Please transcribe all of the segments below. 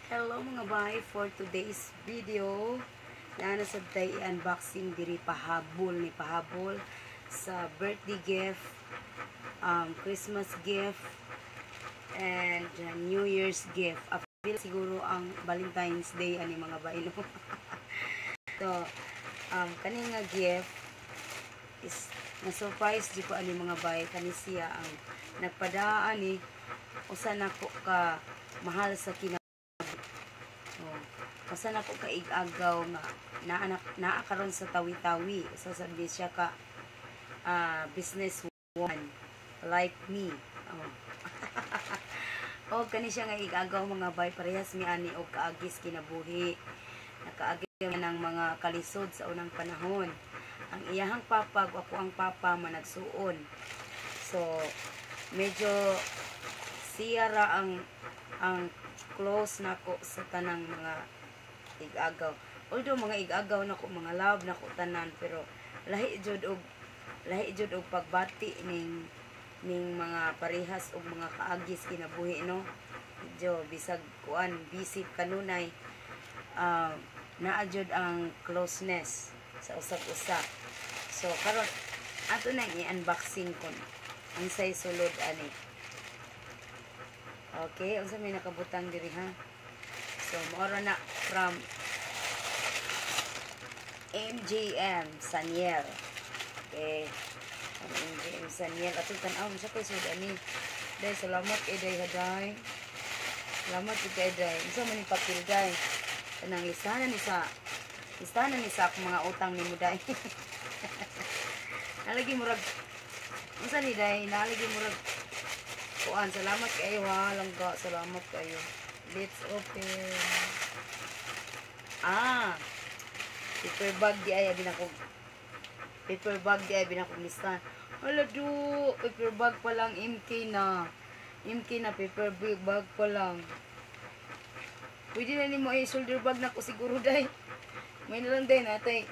Hello mga bay, for today's video na sa tay unboxing diri pahabol sa birthday gift, Christmas gift and New Year's gift. Apil siguro ang Valentine's Day ani mga bay no. So kani nga gift is na surprise di ko ani mga bay, kani siya ang nagpadaan ni usa nako ka mahal sa basta na ko kaig-agaw nga naa karon sa tawi-tawi. So sabi siya ka business woman like me. O kani siya nga ig-agaw mga bay, parehas mi ani og kaagis kinabuhi. Nakaagis ng mga kalisod sa unang panahon. Ang iyahang papa, ako ang papa managsuon. So medyo siya ra ang close nako sa tanang mga ig-agaw. Although mga ig-agaw nako, mga love nako tanan, pero lahi jud og pagbati ning mga parehas og mga kaagis kinabuhi no. Medyo bisag kuan busy kanunay, naa jud ang closeness sa usag-usa. So karon ato nang i-unboxing kon ang say sulod ani. Okay, unsa may nakabutang diri ha. So, maura na from MGM Saniel. Okay. From MGM Saniel. At ito tanaw, sa kayo suda ni. Day, salamat kay Day Haday. Salamat kay Day. Isa man yung papel Day. Kanang listahan ni sa akong mga utang ni mo Day. Nalagi murag. Unsa ni Day? Nalagi murag. Kuan, salamat kayo ha. Langga, salamat kayo. Let's open. Paper bag di ay binakog. Paper bag di ay binakog listahan. Hala do, paper bag pa lang MK na. MK na paper bag pa lang. Pwede na ni mo ay shoulder bag na ko siguro day. May nalang day natay.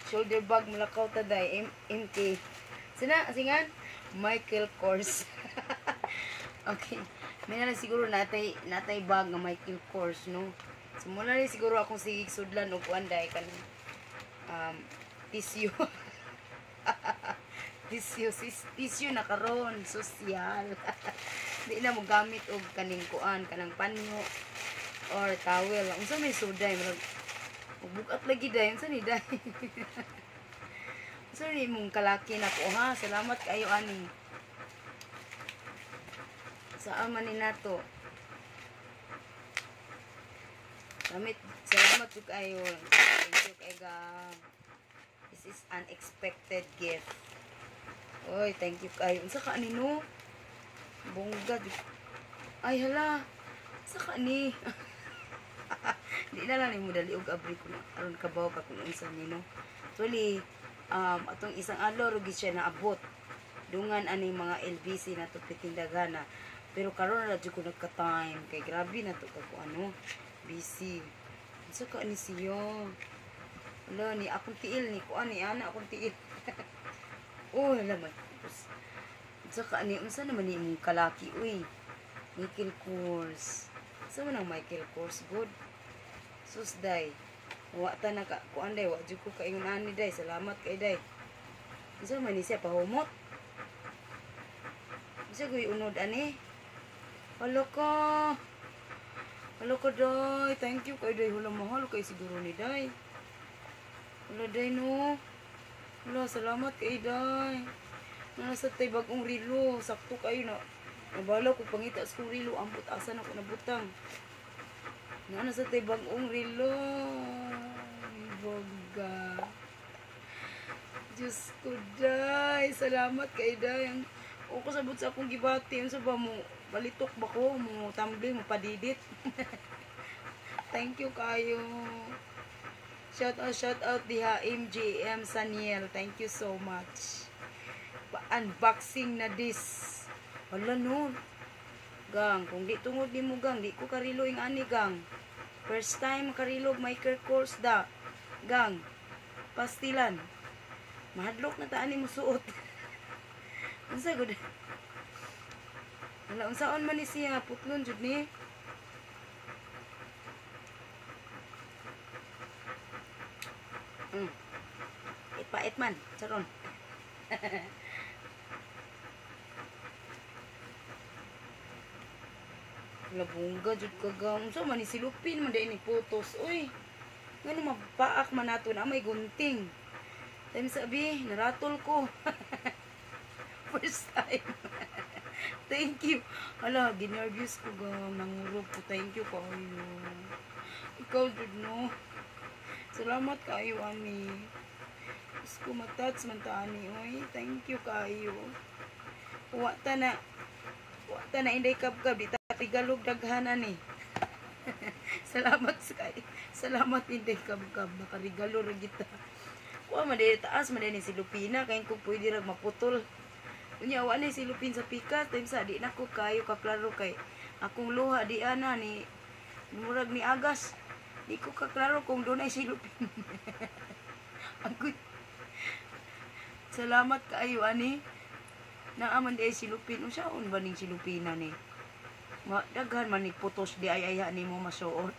Shoulder bag malakaw ta day MK. Singan Michael Kors. Okay. May na siguro natay bag nga Michael Kors no. So muna ni siguro akong sigig sudlan og kuanday kan tissue. tissue na karon social. Di na mo gamit og kaning kuan kanang panyo or towel. Unsa may suday bugat lagi day unsa ni day. Unsa ni mong kalaki nako ha. Salamat kayo ani. Saan man ni nato. Salamat po kayo. Thank you kayo. This is unexpected gift. Oy, thank you kayo. Unsa ka ni no? Bongga. Ay hala. Unsa ka ni? Di na lang ni mo dali og abri ko na. Aron kabaw ka kung unsa ni no. Actually, atong isang adlaw rugi siya na abot. Dungan ani mga LBC na to pitindagana. Pero karon na jud ko nagka-time kay grabe na to ko ano, busy. Unsa ka ni siya? Wala ni akong tiil ni ko ani ana akong tiil. Oh, wala man. Unsa ka ni unsa naman ni imong kalaki uy? Michael Kors. Sa man ang Michael Kors good. Susday. Wa ta na ka kuan day wa jud ko kaingon ani day. Salamat kay day. Unsa man ni siya pahumot? Unsa goy unod ani? Halo ka day. Thank you kay day. Hula mahal kay siguro ni day. Hula day no. Hula salamat kay day. Nasa tay bagong rilo. Sakto kayo na. Nabala ko pangita sa kong rilo. Ambot asa na ko nabutang. Nasa tay bagong rilo. Boga. Diyos ko day. Salamat kay day. O kasabot sa akong gibati. Ano sa ba mo? Balitok ba ko? Mo tumbling, mo padidit. Thank you kayo. Shout out diha MGM Saniel. Thank you so much. Unboxing na this. Wala no. Gang, kung di tungod ni mo gang, di ko karilo ing ani gang. First time karilo Michael Kors da. Gang. Pastilan. Mahadlok na taan ni mo suot. Unsa gud? Wala unsaon man ni siya putlon jud ni. mabait man. Charon. Labungga jud kagang. So man ni silupin man ni putos. Uy. Ngano mapaak man nato na may gunting. Time sabi, naratol ko. First time. Thank you. Hala, ginervous ko gang. Nangurog ko. Thank you kayo. Ikaw jud no. Salamat kayo ani. Gusto ko matats man ta ani. Uy, thank you kayo. Wa ta na inday kabkab di ta tigalog daghan ani. Salamat kay. Salamat inday kabkab nakarigalo ra kita. Wa man di taas man ni si Lupina kay ko pwede ra maputol. Unya wa ni si Lupin sa pikas time sa di nako kayo kaklaro kay akong luha di ana ni murag ni agas. Di ko kaklaro kung doon ay si Lupin. Agoy. Salamat kayo ani. Naaman di ay si Lupin. Unsaon ba ning si Lupina ni? Daghan man ni putos di ay ni mo masuot.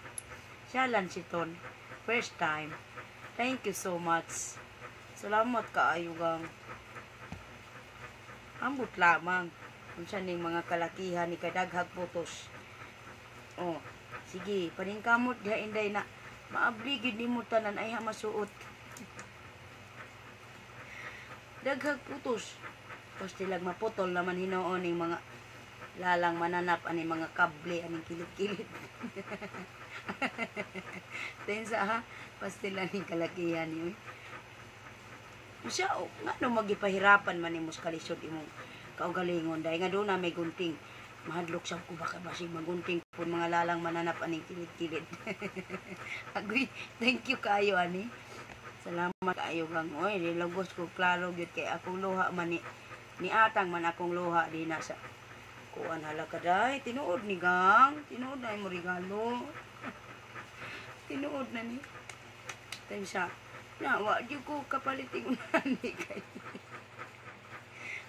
Siyalan si Ton. First time. Thank you so much. Salamat kaayo gang. Ambot lamang. Unsa ning mga kalakihan ni kadaghag putos. Oh, sige, paningkamot diha inday na maabli gid nimo tanan ay ha masuot. Daghag putos. Basta lang maputol naman hinoon ning mga lalang mananap ani mga kable aning kilid-kilid. Tensa ha, pastila ning kalakihan ni. Siya ngano magipahirapan man nimo sa kalisod imong kaugalingon dahil nga doon na may gunting. Mahadlok sa ko baka basig magunting pun mga lalang mananap aning kilid-kilid. Agoy, thank you kayo ani. Salamat kayo gang. Oy, nilagos ko klaro gyud kay akong luha man ni atang man akong luha di na sa kuan hala kaday tinuod ni gang. Tinuod na mo regalo. Tinuod na ni. Tay siya. Na wa di ko kapaliting unani kay.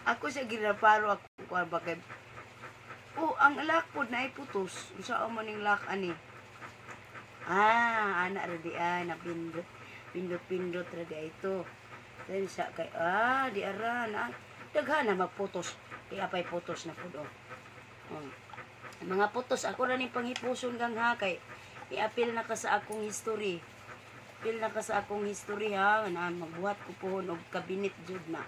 Ako sa ginaparo ako kuan bakay. Oh, ang lock pod na iputos. Unsa man ning lock ani? Ana ra di ay na pindot ra di ito. Then sa kay di ara na daghan na magputos. Kay apay putos na pud oh. Mga putos ako ra ning panghipuson gang ha kay iapil na ka sa akong history. Apil na ka sa akong history ha na magbuhat ko pohon og kabinet jud na.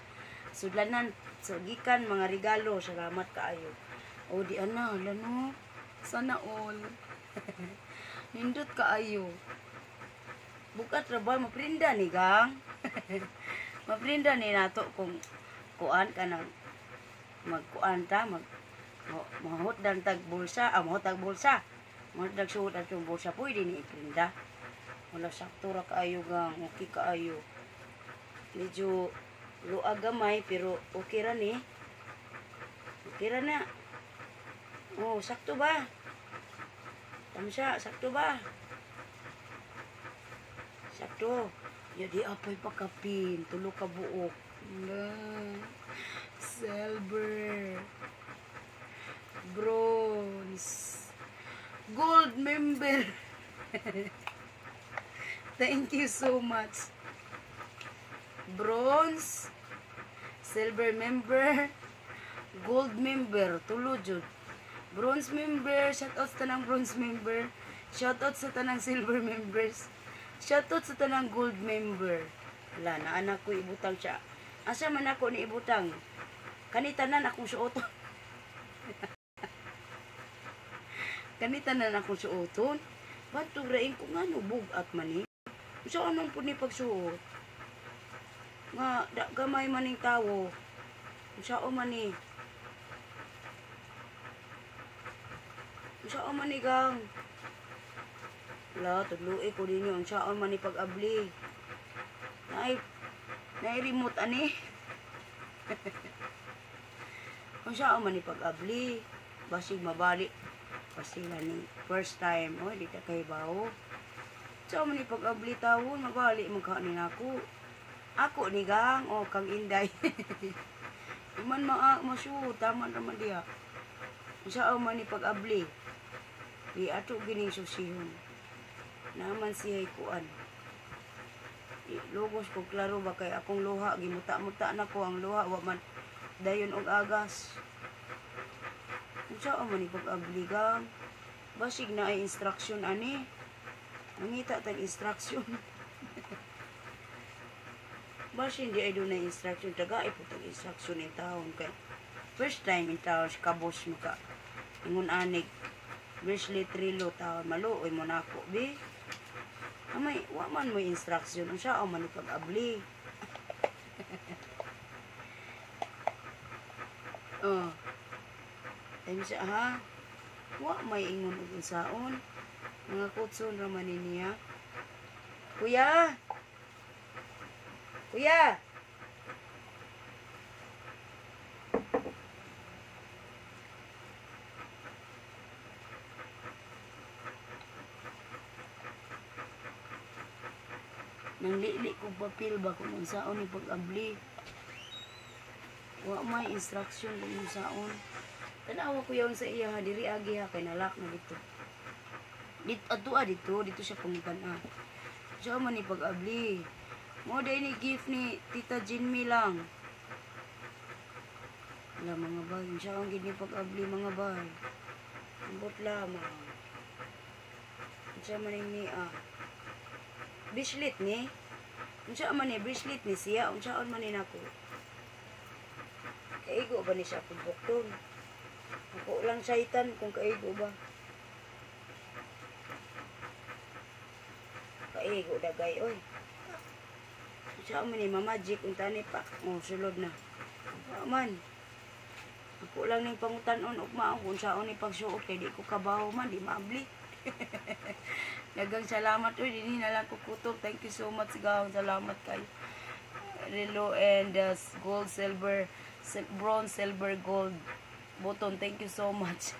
Sudlanan so gikan mga regalo. Salamat kaayo. O di ana lano. Sana all. Nindot kaayo. Bukat ra ba maprinda ni gang? Maprinda ni nato kung kuan ka nang magkuan ta mahot dan tag bulsa, mahot tag bulsa. Mahot tag suot atong bulsa pwede ni iprinda. Wala sakto ra kaayo gang, okay kaayo. Medyo luag gamay pero okay ra ni. Okay ra na. Oh, sakto ba? Tamsa, sakto ba? Sakto. Yadi apay pakapin, tulo ka buok. Silver. Bronze. Gold member. Thank you so much. Bronze. Silver member. Gold member. Tulo jud. Bronze member. Shoutout sa tanang bronze member. Shoutout sa tanang silver members. Shoutout sa tanang gold member. Wala na anak ko ibutang siya. Asa man ako ni ibutang. Kanitanan akong suoton. Kanitanan akong suoton. Bantog rain ko nga no bugat man ni. So anong po ni pagsuot? Nga gamay man ning tawo. Sao man ni? Sao man ni gang? Wala, tudluin ko din yun. Sao man ni pag-abli. Naay remote ani. Kung sao man ni pag-abli. Basig mabalik. Pasila ni first time. O, di ka kay bao. Sao man ni pag-abli tawon. Mabalik magkanin ako. Ako ni gang. O, kang inday. Iman masu. Tama naman diya. Sao man ni pag-abli. Di ato gining susihon. Naman siya kuan. lugos ko klaro ba kay akong luha gimuta-muta na ko ang luha wa man dayon og agas. Unsa man ni pag-abligang? Basig na ay instruction ani. Mangita tag instruction. Basig di ay dunay instruction taga ay putag instruction in taon kay first time in taon si kabos mo ka. Ingon anig bracelet rilo taon maluoy mo nako bi. Amay, wa man mo instruction. Ang siya, man ipag-abli. Oh. Time siya, ha? Wa may ingon og unsaon. Mga kutson raman niya. Kuya! Kuya! Nang lili kong papel ba kung unsaon ni pag-abli. Wa may instruction kung unsaon. Tanawa ko yun sa iya, diri agi ha, kay nalak na dito. Dito siya pangitan Siya man ni pag-abli. Mo day ni gift ni Tita Jinmi lang. Wala mga bay, siya ang gini pag-abli mga bay. Ambot lamang. Siya man ni bracelet ni. Unsa man ni bracelet ni siya, unsa man ni nako. Kaigo ba ni siya kung bukton? Ako lang syaitan kung kaigo ba. Kaigo dagay oy. Unsa man ni magic unta ni pa. Oh, sulod na. Man. Ako lang ning pangutan-on ugma kung unsaon ni pagsuot kay di ko kabaho man di maabli. Dagang salamat oy dinhi na lang ko kutob. Thank you so much gaw. Salamat kay Relo and gold, silver, bronze, silver, gold button. Thank you so much.